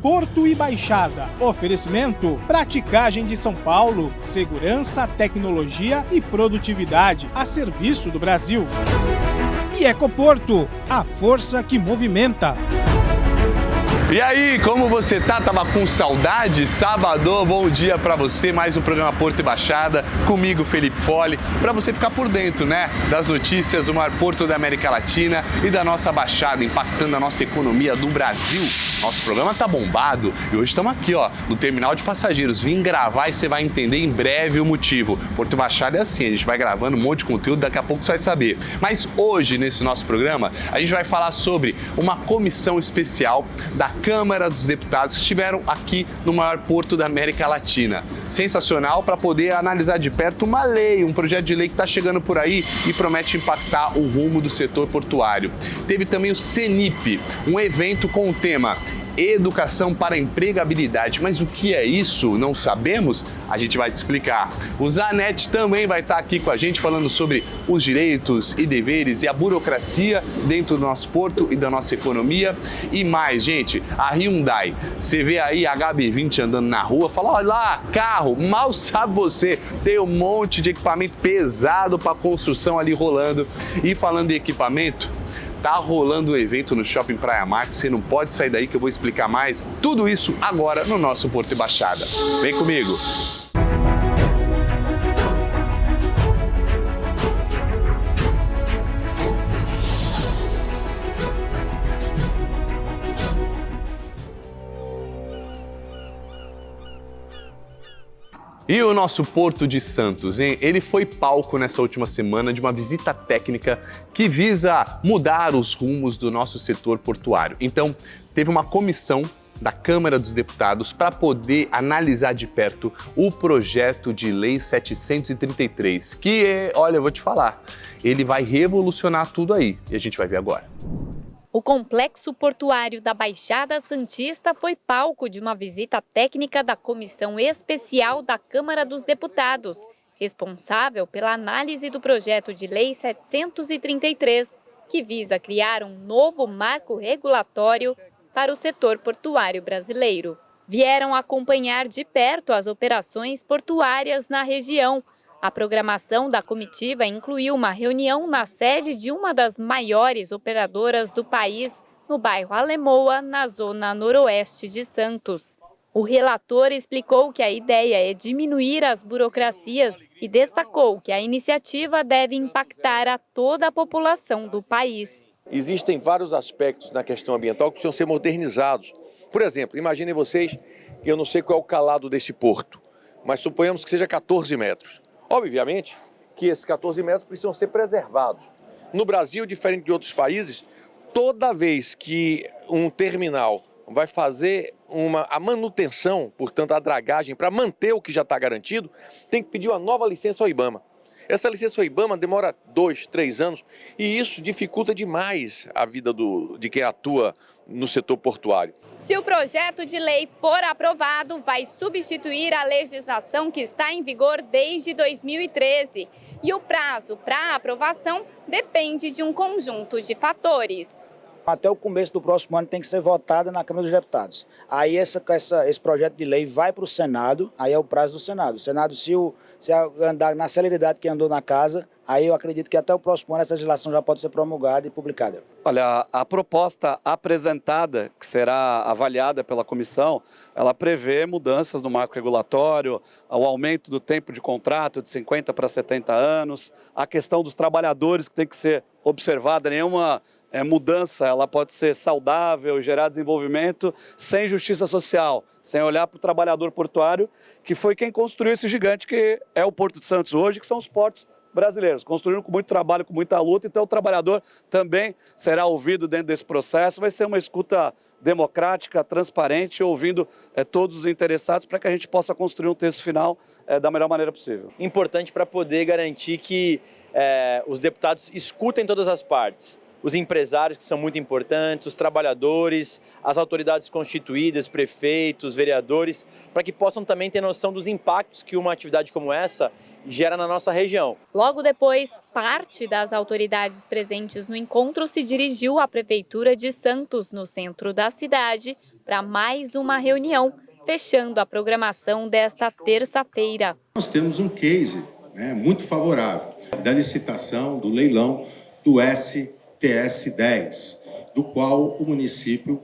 Porto e Baixada. Oferecimento: Praticagem de São Paulo. Segurança, tecnologia e produtividade a serviço do Brasil. E Ecoporto, a força que movimenta. E aí, como você tá? Tava com saudade? Sábado, bom dia pra você, mais um programa Porto e Baixada, comigo, Felipe Fole, pra você ficar por dentro, né, das notícias do maior porto da América Latina e da nossa Baixada, impactando a nossa economia do Brasil. Nosso programa tá bombado e hoje estamos aqui, ó, no terminal de passageiros. Vim gravar e você vai entender em breve o motivo. Porto e Baixada é assim, a gente vai gravando um monte de conteúdo, daqui a pouco você vai saber. Mas hoje, nesse nosso programa, a gente vai falar sobre uma comissão especial da Câmara dos Deputados que estiveram aqui no maior porto da América Latina. Sensacional para poder analisar de perto uma lei, um projeto de lei que está chegando por aí e promete impactar o rumo do setor portuário. Teve também o CENIP, um evento com o tema Educação para a Empregabilidade. Mas o que é isso? Não sabemos? A gente vai te explicar. O Zanetti também vai estar aqui com a gente falando sobre os direitos e deveres e a burocracia dentro do nosso porto e da nossa economia. E mais, gente, a Hyundai. Você vê aí a HB20 andando na rua, fala, olha lá, carro, mal sabe você, tem um monte de equipamento pesado para construção ali rolando. E falando em equipamento, tá rolando um evento no Shopping Praia Mar, você não pode sair daí que eu vou explicar mais tudo isso agora no nosso Porto e Baixada. Vem comigo! E o nosso Porto de Santos, hein? Ele foi palco nessa última semana de uma visita técnica que visa mudar os rumos do nosso setor portuário. Então, teve uma comissão da Câmara dos Deputados para poder analisar de perto o projeto de lei 733, que, olha, eu vou te falar, ele vai revolucionar tudo aí, e a gente vai ver agora. O complexo portuário da Baixada Santista foi palco de uma visita técnica da Comissão Especial da Câmara dos Deputados, responsável pela análise do projeto de lei 733, que visa criar um novo marco regulatório para o setor portuário brasileiro. Vieram acompanhar de perto as operações portuárias na região. A programação da comitiva incluiu uma reunião na sede de uma das maiores operadoras do país, no bairro Alemoa, na zona noroeste de Santos. O relator explicou que a ideia é diminuir as burocracias e destacou que a iniciativa deve impactar a toda a população do país. Existem vários aspectos na questão ambiental que precisam ser modernizados. Por exemplo, imaginem vocês que eu não sei qual é o calado desse porto, mas suponhamos que seja 14 metros. Obviamente que esses 14 metros precisam ser preservados. No Brasil, diferente de outros países, toda vez que um terminal vai fazer a manutenção, portanto a dragagem, para manter o que já está garantido, tem que pedir uma nova licença ao IBAMA. Essa licença ao IBAMA demora 2, 3 anos e isso dificulta demais a vida de quem atua no setor portuário. Se o projeto de lei for aprovado, vai substituir a legislação que está em vigor desde 2013. E o prazo para aprovação depende de um conjunto de fatores. Até o começo do próximo ano tem que ser votada na Câmara dos Deputados. Aí esse projeto de lei vai para o Senado, aí é o prazo do Senado. O Senado, se andar na celeridade que andou na casa, aí eu acredito que até o próximo ano essa legislação já pode ser promulgada e publicada. Olha, a proposta apresentada, que será avaliada pela comissão, ela prevê mudanças no marco regulatório, o aumento do tempo de contrato de 50 para 70 anos, a questão dos trabalhadores que tem que ser observada, nenhuma mudança, ela pode ser saudável, gerar desenvolvimento, sem justiça social, sem olhar para o trabalhador portuário, que foi quem construiu esse gigante que é o Porto de Santos hoje, que são os portos brasileiros, construíram com muito trabalho, com muita luta, então o trabalhador também será ouvido dentro desse processo, vai ser uma escuta democrática, transparente, ouvindo todos os interessados para que a gente possa construir um texto final da melhor maneira possível. Importante para poder garantir que os deputados escutem todas as partes. os empresários, que são muito importantes, os trabalhadores, as autoridades constituídas, prefeitos, vereadores, para que possam também ter noção dos impactos que uma atividade como essa gera na nossa região. Logo depois, parte das autoridades presentes no encontro se dirigiu à Prefeitura de Santos, no centro da cidade, para mais uma reunião, fechando a programação desta terça-feira. Nós temos um case muito favorável da licitação, do leilão do STS-10, do qual o município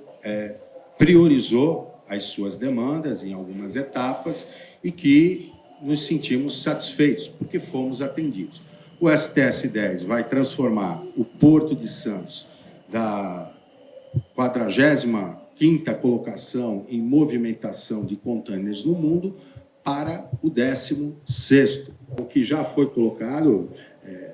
priorizou as suas demandas em algumas etapas e que nos sentimos satisfeitos, porque fomos atendidos. O STS-10 vai transformar o Porto de Santos da 45ª colocação em movimentação de contêineres no mundo para o 16º. O que já foi colocado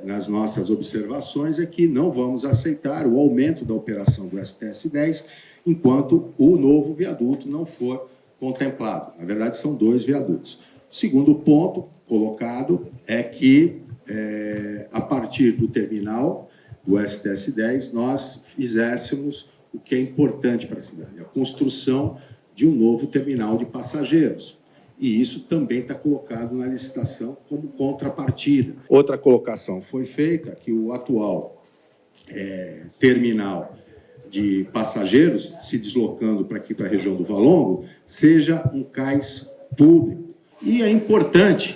nas nossas observações é que não vamos aceitar o aumento da operação do STS-10 enquanto o novo viaduto não for contemplado. Na verdade, são 2 viadutos. O segundo ponto colocado é que, a partir do terminal do STS-10, nós fizéssemos o que é importante para a cidade, a construção de um novo terminal de passageiros. E isso também está colocado na licitação como contrapartida. Outra colocação foi feita que o atual terminal de passageiros, se deslocando para aqui, para a região do Valongo, seja um cais público. E é importante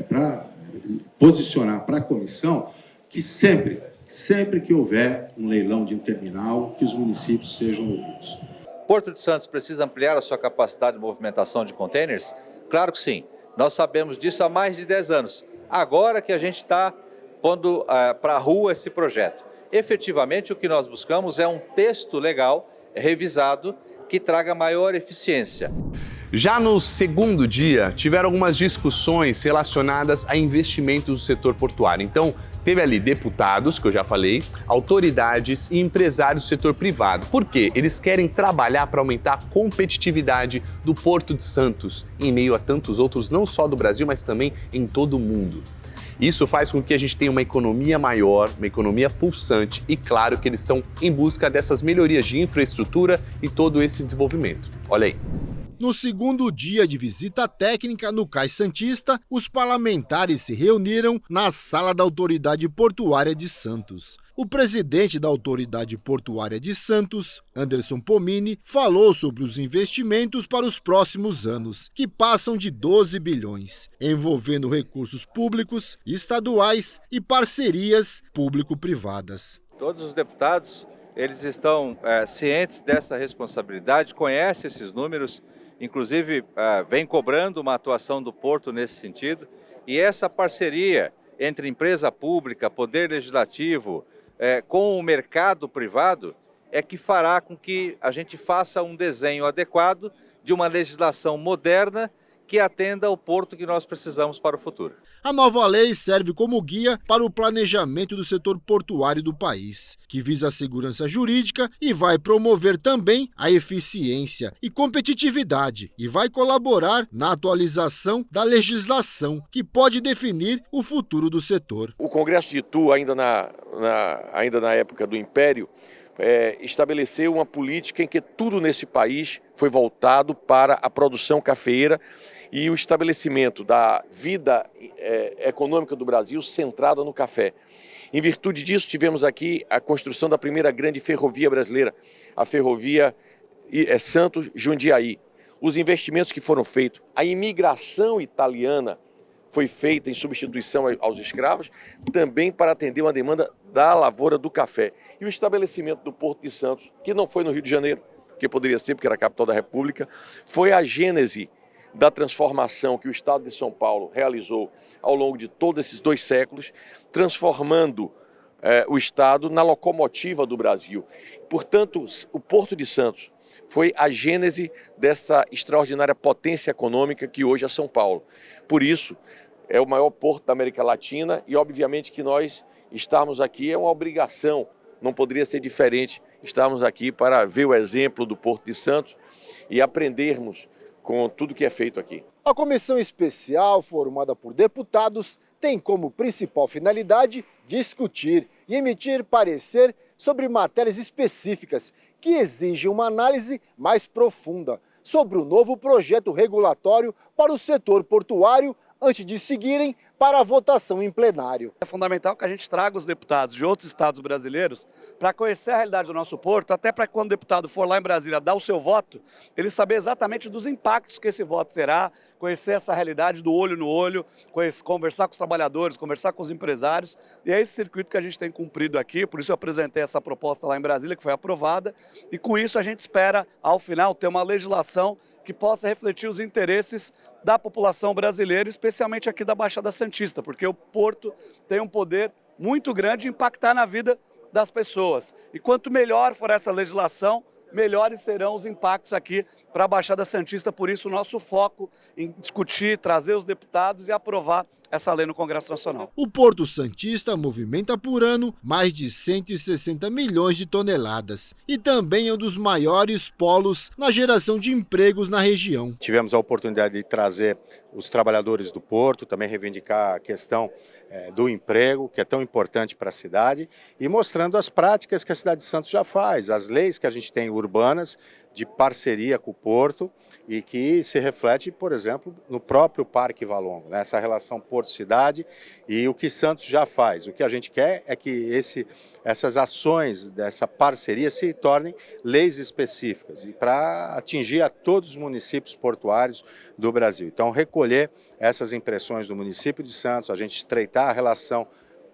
para posicionar para a comissão que sempre que houver um leilão de um terminal, que os municípios sejam ouvidos. Porto de Santos precisa ampliar a sua capacidade de movimentação de contêineres? Claro que sim. Nós sabemos disso há mais de 10 anos. Agora que a gente está pondo para a rua esse projeto. Efetivamente, o que nós buscamos é um texto legal revisado que traga maior eficiência. Já no segundo dia, tiveram algumas discussões relacionadas a investimentos do setor portuário. Então, teve ali deputados, que eu já falei, autoridades e empresários do setor privado. Por quê? Eles querem trabalhar para aumentar a competitividade do Porto de Santos, em meio a tantos outros, não só do Brasil, mas também em todo o mundo. Isso faz com que a gente tenha uma economia maior, uma economia pulsante e claro que eles estão em busca dessas melhorias de infraestrutura e todo esse desenvolvimento. Olha aí. No segundo dia de visita técnica no Cais Santista, os parlamentares se reuniram na sala da Autoridade Portuária de Santos. O presidente da Autoridade Portuária de Santos, Anderson Pomini, falou sobre os investimentos para os próximos anos, que passam de 12 bilhões, envolvendo recursos públicos, estaduais e parcerias público-privadas. Todos os deputados, eles estão cientes dessa responsabilidade, conhecem esses números, inclusive vem cobrando uma atuação do Porto nesse sentido, e essa parceria entre empresa pública, poder legislativo, com o mercado privado, é que fará com que a gente faça um desenho adequado de uma legislação moderna que atenda ao porto que nós precisamos para o futuro. A nova lei serve como guia para o planejamento do setor portuário do país, que visa a segurança jurídica e vai promover também a eficiência e competitividade e vai colaborar na atualização da legislação que pode definir o futuro do setor. O Congresso de Itu, ainda na época do Império, estabeleceu uma política em que tudo nesse país foi voltado para a produção cafeeira e o estabelecimento da vida econômica do Brasil centrada no café. Em virtude disso, tivemos aqui a construção da primeira grande ferrovia brasileira, a ferrovia Santos-Jundiaí. Os investimentos que foram feitos, a imigração italiana foi feita em substituição aos escravos, também para atender uma demanda da lavoura do café. E o estabelecimento do Porto de Santos, que não foi no Rio de Janeiro, que poderia ser, porque era a capital da República, foi a gênese da transformação que o Estado de São Paulo realizou ao longo de todos esses 2 séculos, transformando o Estado na locomotiva do Brasil. Portanto, o Porto de Santos foi a gênese dessa extraordinária potência econômica que hoje é São Paulo. Por isso, é o maior porto da América Latina e, obviamente, que nós estarmos aqui é uma obrigação, não poderia ser diferente, estarmos aqui para ver o exemplo do Porto de Santos e aprendermos com tudo que é feito aqui. A comissão especial, formada por deputados, tem como principal finalidade discutir e emitir parecer sobre matérias específicas que exigem uma análise mais profunda sobre o novo projeto regulatório para o setor portuário antes de seguirem para a votação em plenário. É fundamental que a gente traga os deputados de outros estados brasileiros para conhecer a realidade do nosso porto, até para quando o deputado for lá em Brasília dar o seu voto, ele saber exatamente dos impactos que esse voto terá, conhecer essa realidade do olho no olho, conversar com os trabalhadores, conversar com os empresários, e é esse circuito que a gente tem cumprido aqui, por isso eu apresentei essa proposta lá em Brasília, que foi aprovada, e com isso a gente espera, ao final, ter uma legislação que possa refletir os interesses da população brasileira, especialmente aqui da Baixada Santista, porque o porto tem um poder muito grande de impactar na vida das pessoas. E quanto melhor for essa legislação, melhores serão os impactos aqui para a Baixada Santista. Por isso, o nosso foco em discutir, trazer os deputados e aprovar essa lei no Congresso Nacional. O Porto Santista movimenta por ano mais de 160 milhões de toneladas e também é um dos maiores polos na geração de empregos na região. Tivemos a oportunidade de trazer os trabalhadores do Porto, também reivindicar a questão do emprego, que é tão importante para a cidade, e mostrando as práticas que a cidade de Santos já faz, as leis que a gente tem urbanas, de parceria com o Porto e que se reflete, por exemplo, no próprio Parque Valongo, né? Essa relação Porto-Cidade e o que Santos já faz. O que a gente quer é que essas ações dessa parceria se tornem leis específicas e para atingir a todos os municípios portuários do Brasil. Então, recolher essas impressões do município de Santos, a gente estreitar a relação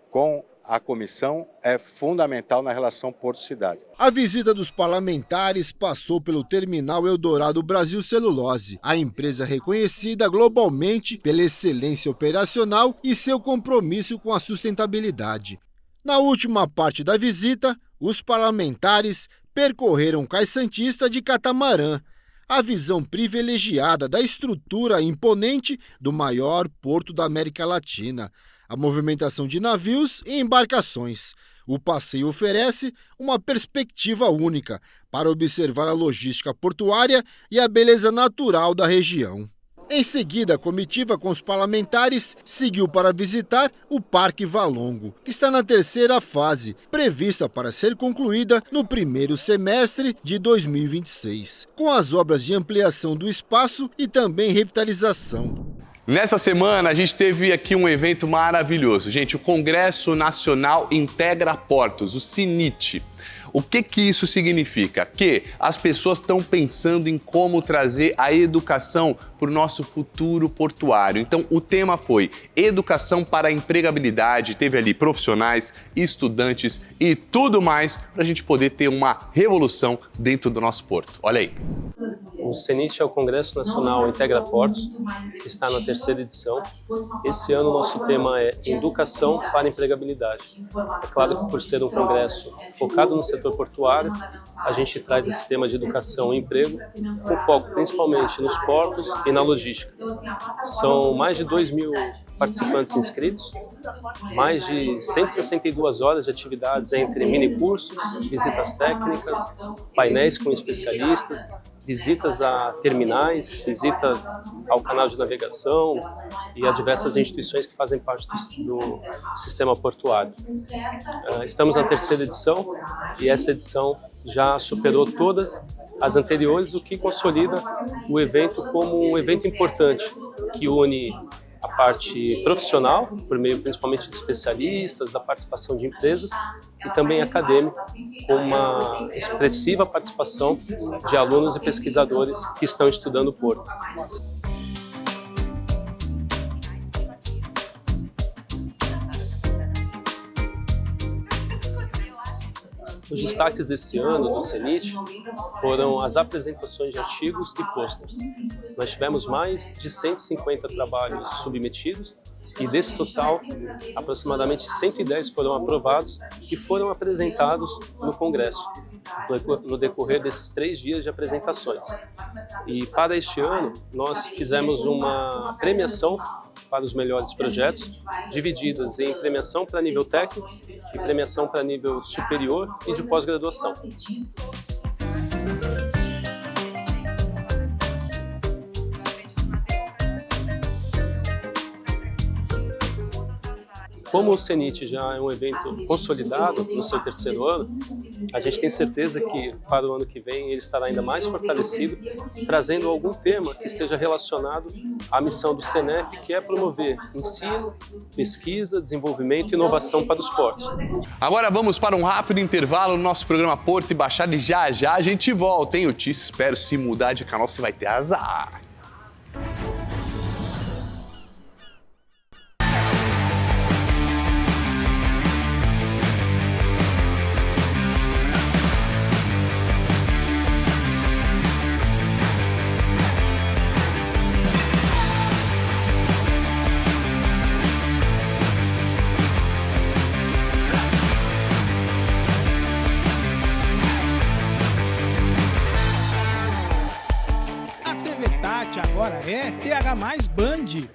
com a comissão é fundamental na relação Porto-Cidade. A visita dos parlamentares passou pelo Terminal Eldorado Brasil Celulose, a empresa reconhecida globalmente pela excelência operacional e seu compromisso com a sustentabilidade. Na última parte da visita, os parlamentares percorreram o Cais Santista de catamarã, a visão privilegiada da estrutura imponente do maior porto da América Latina, a movimentação de navios e embarcações. O passeio oferece uma perspectiva única para observar a logística portuária e a beleza natural da região. Em seguida, a comitiva com os parlamentares seguiu para visitar o Parque Valongo, que está na terceira fase, prevista para ser concluída no primeiro semestre de 2026, com as obras de ampliação do espaço e também revitalização. Nessa semana a gente teve aqui um evento maravilhoso, gente, o Congresso Nacional Integra Portos, o CNIT. O que isso significa? Que as pessoas estão pensando em como trazer a educação para o nosso futuro portuário. Então, o tema foi educação para a empregabilidade. Teve ali profissionais, estudantes e tudo mais para a gente poder ter uma revolução dentro do nosso porto. Olha aí. O CNIT é o Congresso Nacional Integra Portos, que está na terceira edição. Esse ano o nosso tema é Educação para a Empregabilidade. É claro que por ser um congresso focado no setor portuário, a gente traz esse tema de educação e emprego, com foco principalmente nos portos e na logística. São mais de 2.000 participantes inscritos, mais de 162 horas de atividades entre minicursos, visitas técnicas, painéis com especialistas, visitas a terminais, visitas ao canal de navegação e a diversas instituições que fazem parte do sistema portuário. Estamos na terceira edição e essa edição já superou todas as anteriores, o que consolida o evento como um evento importante, que une a parte profissional, por meio principalmente de especialistas, da participação de empresas, e também acadêmica, com uma expressiva participação de alunos e pesquisadores que estão estudando o porto. Os destaques desse ano do CNIT foram as apresentações de artigos e pôsteres. Nós tivemos mais de 150 trabalhos submetidos e desse total, aproximadamente 110 foram aprovados e foram apresentados no Congresso, no decorrer desses 3 dias de apresentações. E para este ano, nós fizemos uma premiação para os melhores projetos, divididas em premiação para nível técnico e premiação para nível superior e de pós-graduação. Como o Cenit já é um evento consolidado no seu terceiro ano, a gente tem certeza que para o ano que vem ele estará ainda mais fortalecido, trazendo algum tema que esteja relacionado à missão do Senep, que é promover ensino, pesquisa, desenvolvimento e inovação para o esporte. Agora vamos para um rápido intervalo no nosso programa Porto e Baixada e já a gente volta, hein? Eu te espero, se mudar de canal você vai ter azar. Agora é TH mais Band.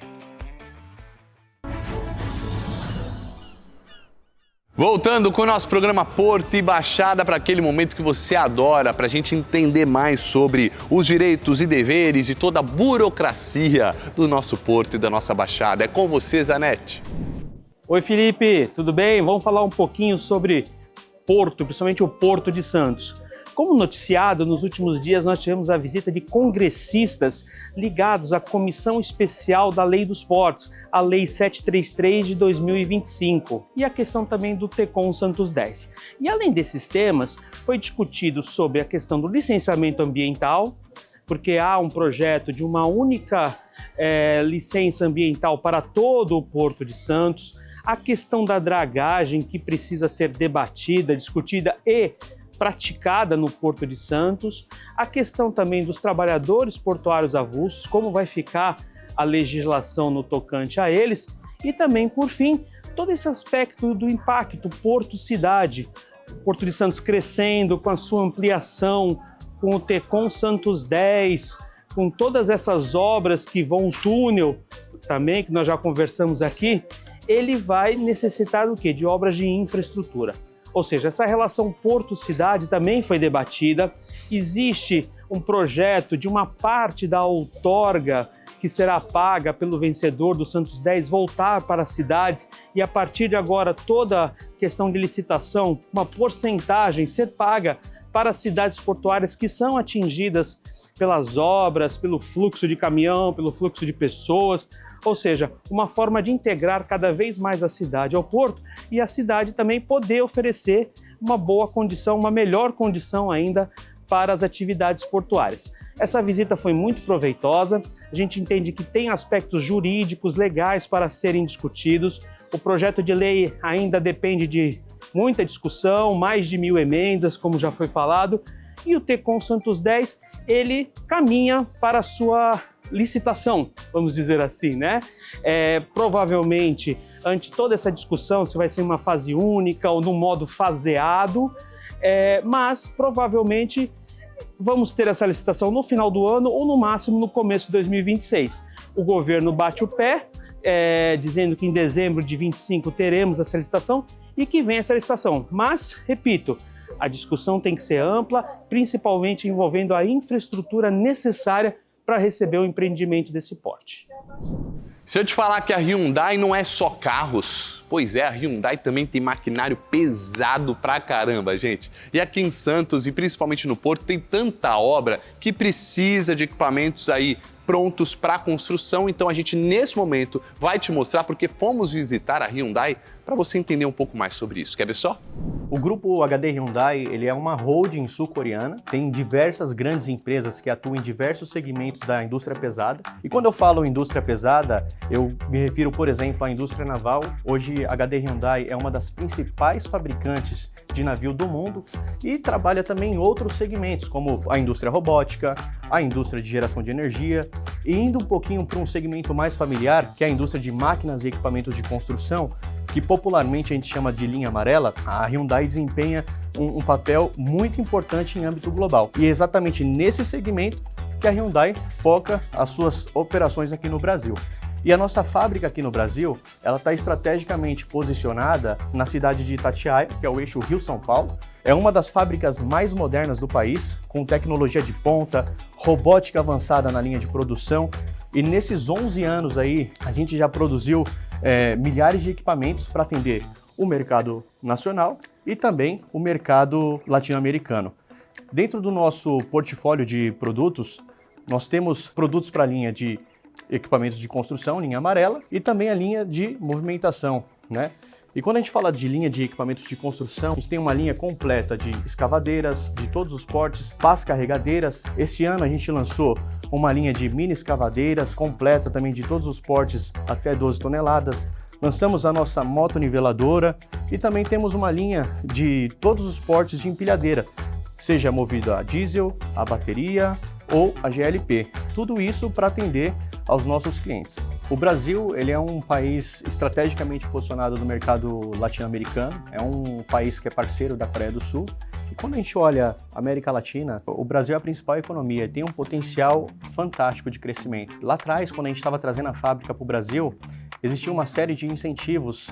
Voltando com o nosso programa Porto e Baixada para aquele momento que você adora, para a gente entender mais sobre os direitos e deveres e toda a burocracia do nosso Porto e da nossa Baixada. É com você, Zanetti. Oi, Felipe, tudo bem? Vamos falar um pouquinho sobre Porto, principalmente o Porto de Santos. Como noticiado, nos últimos dias nós tivemos a visita de congressistas ligados à Comissão Especial da Lei dos Portos, a Lei 733 de 2025, e a questão também do TECOM Santos 10. E além desses temas, foi discutido sobre a questão do licenciamento ambiental, porque há um projeto de uma única licença ambiental para todo o Porto de Santos, a questão da dragagem que precisa ser debatida, discutida e praticada no Porto de Santos, a questão também dos trabalhadores portuários avulsos, como vai ficar a legislação no tocante a eles, e também, por fim, todo esse aspecto do impacto Porto-Cidade, Porto de Santos crescendo com a sua ampliação, com o TECOM Santos 10, com todas essas obras que vão, o túnel também, que nós já conversamos aqui, ele vai necessitar do quê? De obras de infraestrutura. Ou seja, essa relação Porto-Cidade também foi debatida. Existe um projeto de uma parte da outorga que será paga pelo vencedor do Santos 10 voltar para as cidades e a partir de agora toda questão de licitação, uma porcentagem ser paga para as cidades portuárias que são atingidas pelas obras, pelo fluxo de caminhão, pelo fluxo de pessoas. Ou seja, uma forma de integrar cada vez mais a cidade ao porto e a cidade também poder oferecer uma boa condição, uma melhor condição ainda para as atividades portuárias. Essa visita foi muito proveitosa, a gente entende que tem aspectos jurídicos, legais para serem discutidos. O projeto de lei ainda depende de muita discussão, mais de 1000 emendas, como já foi falado, e o TECOM Santos 10, ele caminha para a sua licitação, vamos dizer assim, né? Provavelmente, ante toda essa discussão, se vai ser uma fase única ou num modo faseado, mas provavelmente vamos ter essa licitação no final do ano ou no máximo no começo de 2026. O governo bate o pé, dizendo que em dezembro de 25 teremos essa licitação e que vem essa licitação. Mas, repito, a discussão tem que ser ampla, principalmente envolvendo a infraestrutura necessária para receber o empreendimento desse porte. Se eu te falar que a Hyundai não é só carros, pois é, a Hyundai também tem maquinário pesado pra caramba, gente. E aqui em Santos, e principalmente no Porto, tem tanta obra que precisa de equipamentos aí prontos para construção. Então a gente, nesse momento, vai te mostrar porque fomos visitar a Hyundai para você entender um pouco mais sobre isso. Quer ver só? O grupo HD Hyundai, ele é uma holding sul-coreana, tem diversas grandes empresas que atuam em diversos segmentos da indústria pesada. E quando eu falo indústria pesada, eu me refiro, por exemplo, à indústria naval. Hoje, a HD Hyundai é uma das principais fabricantes de navio do mundo e trabalha também em outros segmentos, como a indústria robótica, a indústria de geração de energia, e indo um pouquinho para um segmento mais familiar, que é a indústria de máquinas e equipamentos de construção, que popularmente a gente chama de linha amarela, a Hyundai desempenha um papel muito importante em âmbito global. E é exatamente nesse segmento que a Hyundai foca as suas operações aqui no Brasil. E a nossa fábrica aqui no Brasil, ela está estrategicamente posicionada na cidade de Itatiaia, que é o eixo Rio-São Paulo. É uma das fábricas mais modernas do país, com tecnologia de ponta, robótica avançada na linha de produção. E nesses 11 anos aí, a gente já produziu milhares de equipamentos para atender o mercado nacional e também o mercado latino-americano. Dentro do nosso portfólio de produtos, nós temos produtos para a linha de equipamentos de construção, linha amarela, e também a linha de movimentação, né? E quando a gente fala de linha de equipamentos de construção, a gente tem uma linha completa de escavadeiras, de todos os portes, pás carregadeiras. Este ano a gente lançou uma linha de mini escavadeiras completa também de todos os portes até 12 toneladas. Lançamos a nossa moto niveladora e também temos uma linha de todos os portes de empilhadeira, seja movido a diesel, a bateria ou a GLP. Tudo isso para atender aos nossos clientes. O Brasil, ele é um país estrategicamente posicionado no mercado latino-americano, é um país que é parceiro da Coreia do Sul. E quando a gente olha a América Latina, o Brasil é a principal economia e tem um potencial fantástico de crescimento. Lá atrás, quando a gente estava trazendo a fábrica para o Brasil, existia uma série de incentivos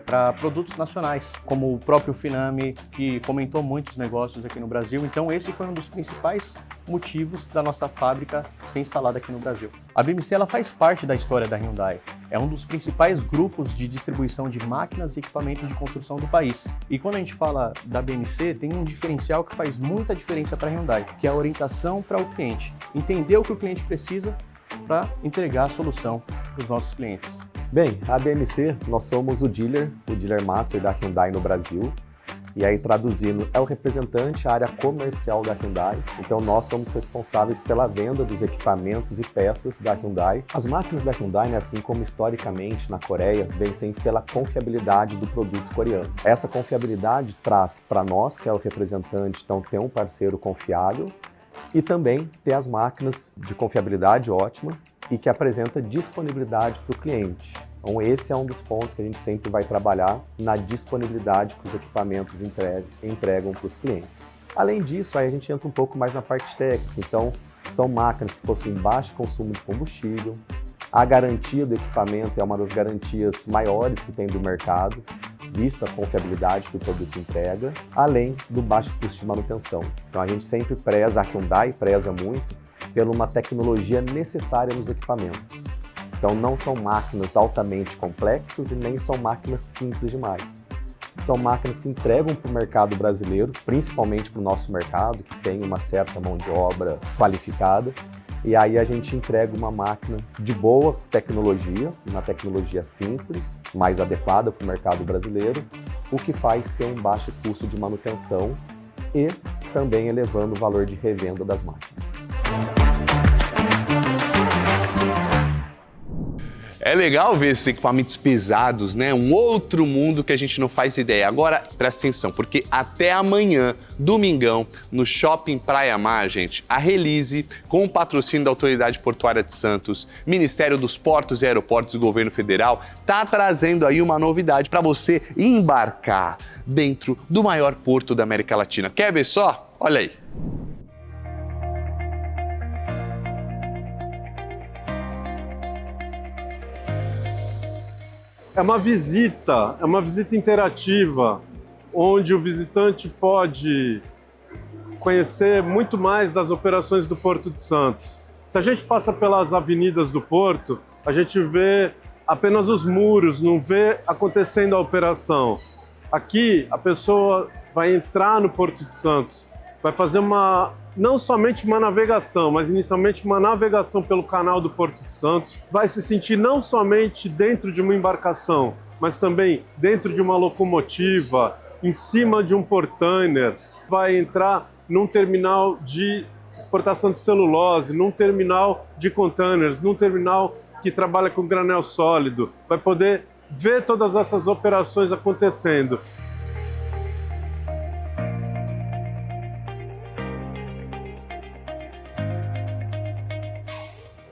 para produtos nacionais, como o próprio Finame, que fomentou muitos negócios aqui no Brasil. Então esse foi um dos principais motivos da nossa fábrica ser instalada aqui no Brasil. A BMC ela faz parte da história da Hyundai. É um dos principais grupos de distribuição de máquinas e equipamentos de construção do país. E quando a gente fala da BMC, tem um diferencial que faz muita diferença para a Hyundai, que é a orientação para o cliente. Entender o que o cliente precisa para entregar a solução para os nossos clientes. Bem, a BMC, nós somos o dealer master da Hyundai no Brasil. E aí, traduzindo, é o representante, a área comercial da Hyundai. Então, nós somos responsáveis pela venda dos equipamentos e peças da Hyundai. As máquinas da Hyundai, assim como historicamente na Coreia, vêm sempre pela confiabilidade do produto coreano. Essa confiabilidade traz para nós, que é o representante, então, ter um parceiro confiável e também ter as máquinas de confiabilidade ótima e que apresenta disponibilidade para o cliente. Então esse é um dos pontos que a gente sempre vai trabalhar na disponibilidade que os equipamentos entregam para os clientes. Além disso, aí a gente entra um pouco mais na parte técnica. Então são máquinas que possuem baixo consumo de combustível, a garantia do equipamento é uma das garantias maiores que tem do mercado, visto a confiabilidade que o produto entrega, além do baixo custo de manutenção. Então a gente sempre preza, a Hyundai preza muito, pela uma tecnologia necessária nos equipamentos. Então não são máquinas altamente complexas e nem são máquinas simples demais. São máquinas que entregam para o mercado brasileiro, principalmente para o nosso mercado, que tem uma certa mão de obra qualificada, e aí a gente entrega uma máquina de boa tecnologia, uma tecnologia simples, mais adequada para o mercado brasileiro, o que faz ter um baixo custo de manutenção e também elevando o valor de revenda das máquinas. É legal ver esses equipamentos pesados, né? Um outro mundo que a gente não faz ideia. Agora, presta atenção, porque até amanhã, domingão, no Shopping Praia Mar, gente, a Release, com o patrocínio da Autoridade Portuária de Santos, Ministério dos Portos e Aeroportos do Governo Federal, tá trazendo aí uma novidade para você embarcar dentro do maior porto da América Latina. Quer ver só? Olha aí. É uma visita interativa, onde o visitante pode conhecer muito mais das operações do Porto de Santos. Se a gente passa pelas avenidas do Porto, a gente vê apenas os muros, não vê acontecendo a operação. Aqui, a pessoa vai entrar no Porto de Santos, vai fazer não somente uma navegação, mas inicialmente uma navegação pelo canal do Porto de Santos, vai se sentir não somente dentro de uma embarcação, mas também dentro de uma locomotiva, em cima de um portainer, vai entrar num terminal de exportação de celulose, num terminal de containers, num terminal que trabalha com granel sólido, vai poder ver todas essas operações acontecendo.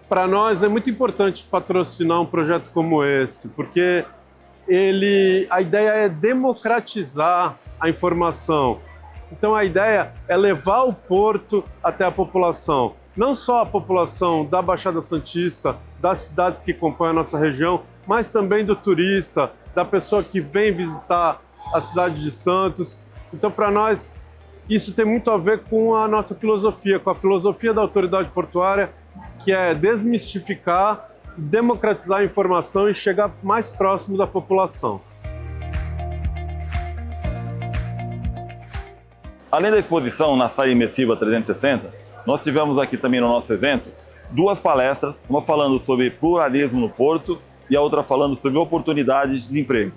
Para nós é muito importante patrocinar um projeto como esse, porque a ideia é democratizar a informação. Então a ideia é levar o porto até a população. Não só a população da Baixada Santista, das cidades que compõem a nossa região, mas também do turista, da pessoa que vem visitar a cidade de Santos. Então para nós isso tem muito a ver com a nossa filosofia, com a filosofia da autoridade portuária, que é desmistificar democratizar a informação e chegar mais próximo da população. Além da exposição na Saia Imersiva 360, nós tivemos aqui também no nosso evento 2 palestras, uma falando sobre pluralismo no Porto e a outra falando sobre oportunidades de emprego.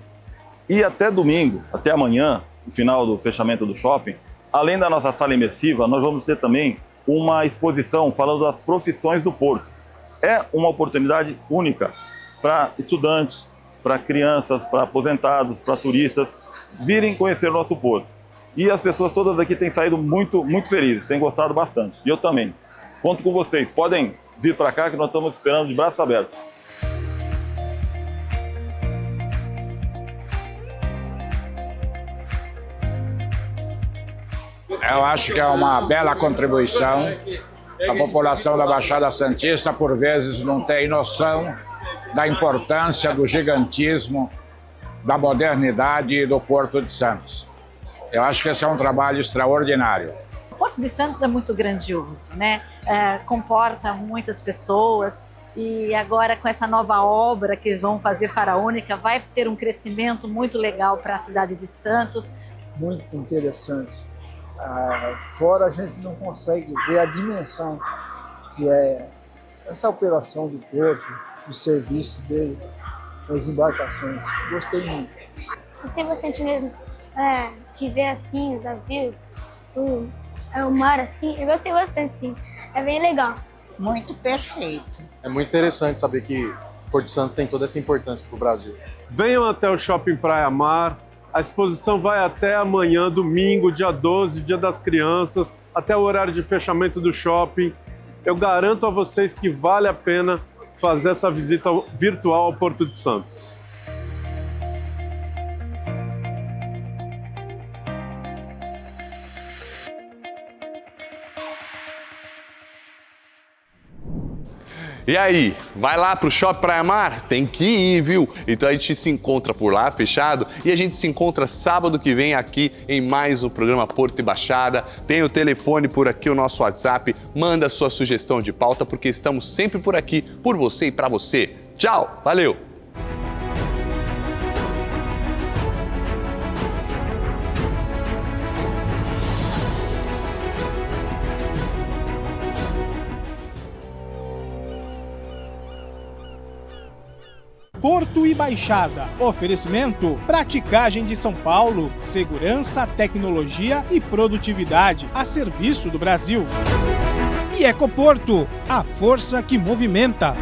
E até domingo, até amanhã, no final do fechamento do shopping, além da nossa sala imersiva, nós vamos ter também uma exposição falando das profissões do Porto. É uma oportunidade única para estudantes, para crianças, para aposentados, para turistas virem conhecer o nosso Porto. E as pessoas todas aqui têm saído muito felizes, têm gostado bastante. E eu também. Conto com vocês. Podem vir para cá que nós estamos esperando de braços abertos. Eu acho que é uma bela contribuição. A população da Baixada Santista, por vezes, não tem noção da importância do gigantismo, da modernidade do Porto de Santos. Eu acho que esse é um trabalho extraordinário. O Porto de Santos é muito grandioso, né? Comporta muitas pessoas e agora com essa nova obra que vão fazer faraônica vai ter um crescimento muito legal para a cidade de Santos. Muito interessante. Fora a gente não consegue ver a dimensão que é essa operação do porto, o serviço dele, as embarcações. Gostei muito. Gostei bastante mesmo de ver assim os navios, o mar assim. Eu gostei bastante, sim. É bem legal. Muito perfeito. É muito interessante saber que Porto de Santos tem toda essa importância para o Brasil. Venham até o Shopping Praia Mar. A exposição vai até amanhã, domingo, dia 12, Dia das Crianças, até o horário de fechamento do shopping. Eu garanto a vocês que vale a pena fazer essa visita virtual ao Porto de Santos. E aí, vai lá pro Shopping Praia Mar? Tem que ir, viu? Então a gente se encontra por lá, fechado, e a gente se encontra sábado que vem aqui em mais um programa Porto e Baixada. Tem o telefone por aqui, o nosso WhatsApp, manda sua sugestão de pauta, porque estamos sempre por aqui, por você e pra você. Tchau, valeu! Porto e Baixada. Oferecimento: Praticagem de São Paulo. Segurança, tecnologia e produtividade a serviço do Brasil. E Ecoporto, a força que movimenta.